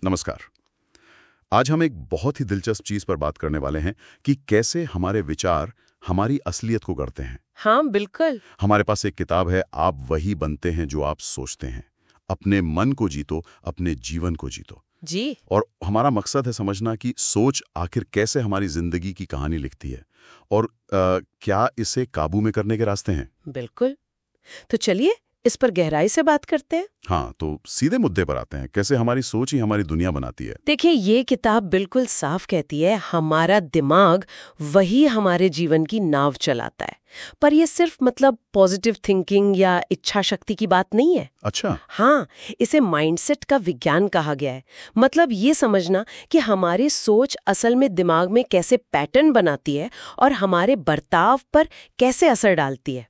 नमस्कार। आज हम एक बहुत ही दिलचस्प चीज पर बात करने वाले हैं कि कैसे हमारे विचार हमारी असलियत को गढ़ते हैं। हाँ बिल्कुल। हमारे पास एक किताब है, आप वही बनते हैं जो आप सोचते हैं। अपने मन को जीतो, अपने जीवन को जीतो। जी। और हमारा मकसद है समझना कि सोच आखिर कैसे हमारी जिंदगी की कहानी लिखती है और क्या इसे काबू में करने के रास्ते हैं। बिल्कुल। तो चलिए इस पर गहराई से बात करते हैं। हाँ, तो सीधे मुद्दे पर आते हैं, कैसे हमारी सोच ही हमारी दुनिया बनाती है। देखिए, ये किताब बिल्कुल साफ कहती है हमारा दिमाग वही हमारे जीवन की नाव चलाता है। पर ये सिर्फ पॉजिटिव थिंकिंग या इच्छा शक्ति की बात नहीं है। अच्छा। हाँ, इसे माइंडसेट का विज्ञान कहा गया है। ये समझना कि हमारी सोच असल में दिमाग में कैसे पैटर्न बनाती है और हमारे बर्ताव पर कैसे असर डालती है।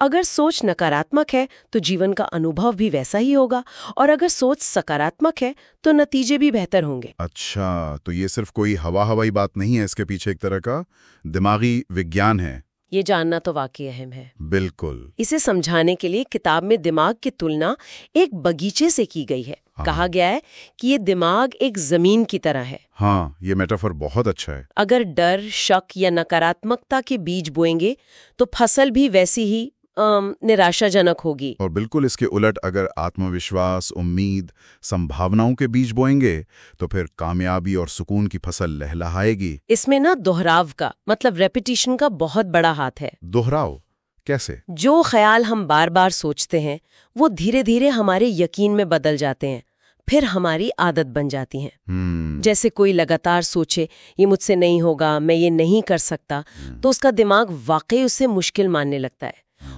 अगर सोच नकारात्मक है तो जीवन का अनुभव भी वैसा ही होगा, और अगर सोच सकारात्मक है तो नतीजे भी बेहतर होंगे। अच्छा, तो ये सिर्फ कोई हवाई बात नहीं है, इसके पीछे एक तरह का दिमागी विज्ञान है। ये जानना तो वाकई अहम है। बिल्कुल। इसे समझाने के लिए किताब में दिमाग की तुलना एक बगीचे से की गई है। कहा गया है कि ये दिमाग एक जमीन की तरह है। हाँ, ये मेटाफर बहुत अच्छा है। अगर डर, शक या नकारात्मकता के बीज बोएंगे तो फसल भी वैसी ही निराशाजनक होगी। और बिल्कुल इसके उलट अगर आत्मविश्वास, उम्मीद, संभावनाओं के बीज बोएंगे तो फिर कामयाबी और सुकून की फसल लहलहाएगी। इसमें ना दोहराव का रेपिटेशन का बहुत बड़ा हाथ है। दोहराव कैसे? जो ख्याल हम बार बार सोचते हैं वो धीरे धीरे हमारे यकीन में बदल जाते हैं, फिर हमारी आदत बन जाती हैं। जैसे कोई लगातार सोचे ये मुझसे नहीं होगा, मैं ये नहीं कर सकता, तो उसका दिमाग वाकई उसे मुश्किल मानने लगता है।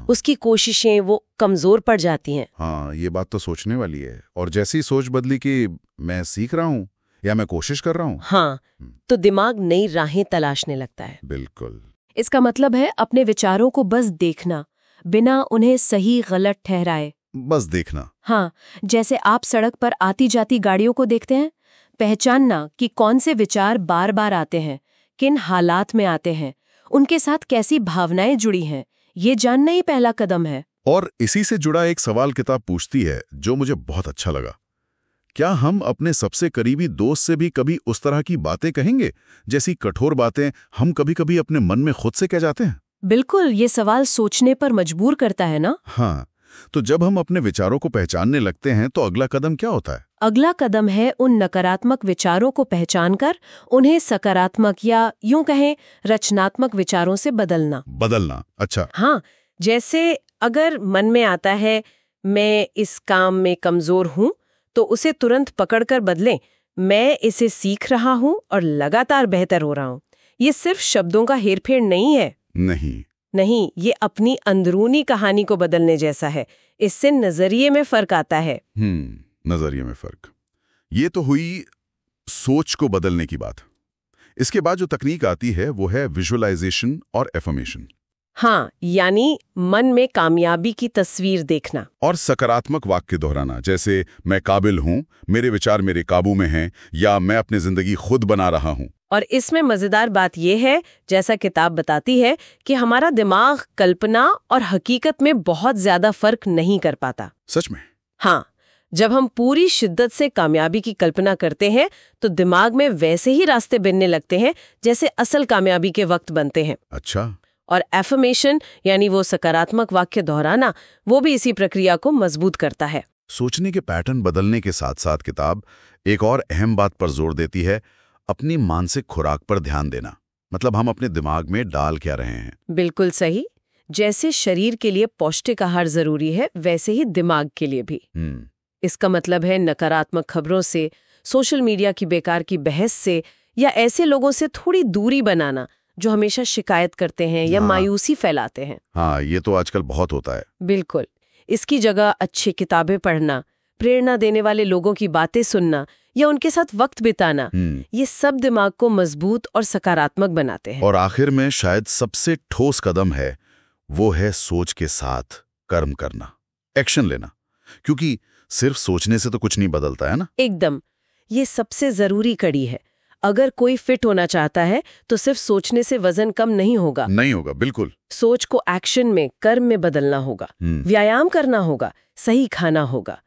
उसकी कोशिशें वो कमजोर पड़ जाती हैं। हाँ, ये बात तो सोचने वाली है। और जैसी सोच बदली कि मैं सीख रहा हूँ या मैं कोशिश कर रहा हूँ, हाँ, तो दिमाग नई राहें तलाशने लगता है। बिल्कुल। इसका मतलब है अपने विचारों को बस देखना, बिना उन्हें सही गलत ठहराए। बस देखना। हाँ, जैसे आप सड़क पर आती जाती गाड़ियों को देखते हैं, पहचानना कि कौन से विचार बार बार आते हैं, किन हालात में आते हैं, उनके साथ कैसी भावनाएं जुड़ी हैं, ये जानना ही पहला कदम है। और इसी से जुड़ा एक सवाल किताब पूछती है जो मुझे बहुत अच्छा लगा। क्या हम अपने सबसे करीबी दोस्त से भी कभी उस तरह की बातें कहेंगे जैसी कठोर बातें हम कभी-कभी अपने मन में खुद से कह जाते हैं? बिल्कुल, ये सवाल सोचने पर मजबूर करता है ना? हाँ, तो जब हम अपने विचारों को पहचानने लगते हैं तो अगला कदम क्या होता है? अगला कदम है उन नकारात्मक विचारों को पहचानकर उन्हें सकारात्मक या यूं कहें रचनात्मक विचारों से बदलना। बदलना, अच्छा। हाँ, जैसे अगर मन में आता है मैं इस काम में कमजोर हूं, तो उसे तुरंत पकड़कर बदलें, मैं इसे सीख रहा हूं और लगातार बेहतर हो रहा हूं। ये सिर्फ शब्दों का हेरफेर नहीं है। नहीं, ये अपनी अंदरूनी कहानी को बदलने जैसा है। इससे नजरिए में फर्क आता है। नजरिए में फर्क। ये तो हुई सोच को बदलने की बात। इसके बाद जो तकनीक आती है वो है विजुअलाइजेशन और एफर्मेशन। हाँ, यानी मन में कामयाबी की तस्वीर देखना और सकारात्मक वाक्य दोहराना, जैसे मैं काबिल हूं, मेरे विचार मेरे काबू में हैं, या मैं अपनी जिंदगी खुद बना रहा हूं। और इसमें मजेदार बात यह है, जैसा किताब बताती है, कि हमारा दिमाग कल्पना और हकीकत में बहुत ज्यादा फर्क नहीं कर पाता। सच में? हाँ, जब हम पूरी शिद्दत से कामयाबी की कल्पना करते हैं तो दिमाग में वैसे ही रास्ते बनने लगते हैं जैसे असल कामयाबी के वक्त बनते हैं। अच्छा। और एफर्मेशन यानी वो सकारात्मक वाक्य दोहराना, वो भी इसी प्रक्रिया को मजबूत करता है। सोचने के पैटर्न बदलने के साथ साथ किताब एक और अहम बात पर जोर देती है, अपनी मानसिक खुराक पर ध्यान देना। हम अपने दिमाग में डाल क्या रहे हैं। बिल्कुल सही। जैसे शरीर के लिए पौष्टिक आहार जरूरी है, वैसे ही दिमाग के लिए भी। इसका मतलब है नकारात्मक खबरों से, सोशल मीडिया की बेकार की बहस से, या ऐसे लोगों से थोड़ी दूरी बनाना जो हमेशा शिकायत करते हैं या मायूसी फैलाते हैं। हाँ, ये तो आजकल बहुत होता है। बिल्कुल। इसकी जगह अच्छी किताबें पढ़ना, प्रेरणा देने वाले लोगों की बातें सुनना या उनके साथ वक्त बिताना, ये सब दिमाग को मजबूत और सकारात्मक बनाते हैं। और आखिर में शायद सबसे ठोस कदम है, वो है सोच के साथ कर्म करना, एक्शन लेना। क्योंकि सिर्फ सोचने से तो कुछ नहीं बदलता है ना। एकदम, ये सबसे जरूरी कड़ी है। अगर कोई फिट होना चाहता है तो सिर्फ सोचने से वजन कम नहीं होगा। बिल्कुल। सोच को एक्शन में, कर्म में बदलना होगा। व्यायाम करना होगा, सही खाना होगा।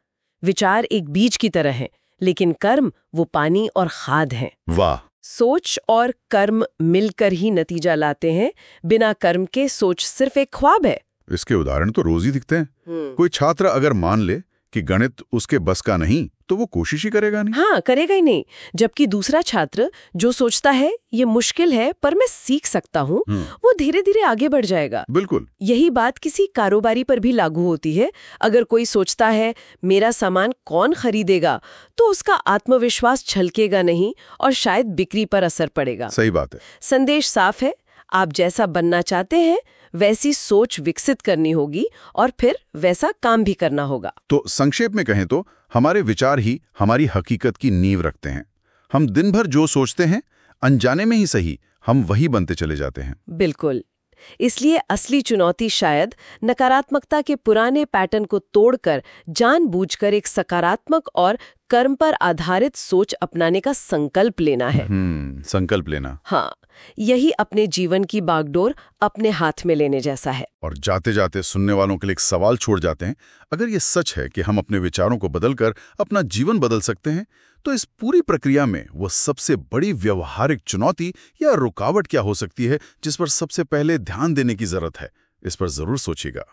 विचार एक बीज की तरह है, लेकिन कर्म वो पानी और खाद हैं। वाह। सोच और कर्म मिलकर ही नतीजा लाते हैं। बिना कर्म के सोच सिर्फ एक ख्वाब है। इसके उदाहरण तो रोज ही दिखते हैं। कोई छात्र अगर मान ले कि गणित उसके बस का नहीं, तो वो कोशिश ही करेगा नहीं। हाँ, करेगा ही नहीं। जबकि दूसरा छात्र जो सोचता है ये मुश्किल है पर मैं सीख सकता हूँ, वो धीरे धीरे आगे बढ़ जाएगा। बिल्कुल। यही बात किसी कारोबारी पर भी लागू होती है। अगर कोई सोचता है मेरा सामान कौन खरीदेगा, तो उसका आत्मविश्वास छलकेगा नहीं और शायद बिक्री पर असर पड़ेगा। सही बात है। संदेश साफ है, आप जैसा बनना चाहते हैं वैसी सोच विकसित करनी होगी और फिर वैसा काम भी करना होगा। तो संक्षेप में कहें तो हमारे विचार ही हमारी हकीकत की नींव रखते हैं। हम दिन भर जो सोचते हैं, अनजाने में ही सही, हम वही बनते चले जाते हैं। बिल्कुल। इसलिए असली चुनौती शायद नकारात्मकता के पुराने पैटर्न को तोड़कर जानबूझकर एक सकारात्मक और कर्म पर आधारित सोच अपनाने का संकल्प लेना है। संकल्प लेना। हाँ, यही अपने जीवन की बागडोर अपने हाथ में लेने जैसा है। और जाते जाते सुनने वालों के लिए एक सवाल छोड़ जाते हैं। अगर ये सच है कि हम अपने विचारों को बदलकर अपना जीवन बदल सकते हैं, तो इस पूरी प्रक्रिया में वो सबसे बड़ी व्यवहारिक चुनौती या रुकावट क्या हो सकती है, जिस पर सबसे पहले ध्यान देने की जरूरत है? इस पर जरूर सोचिएगा।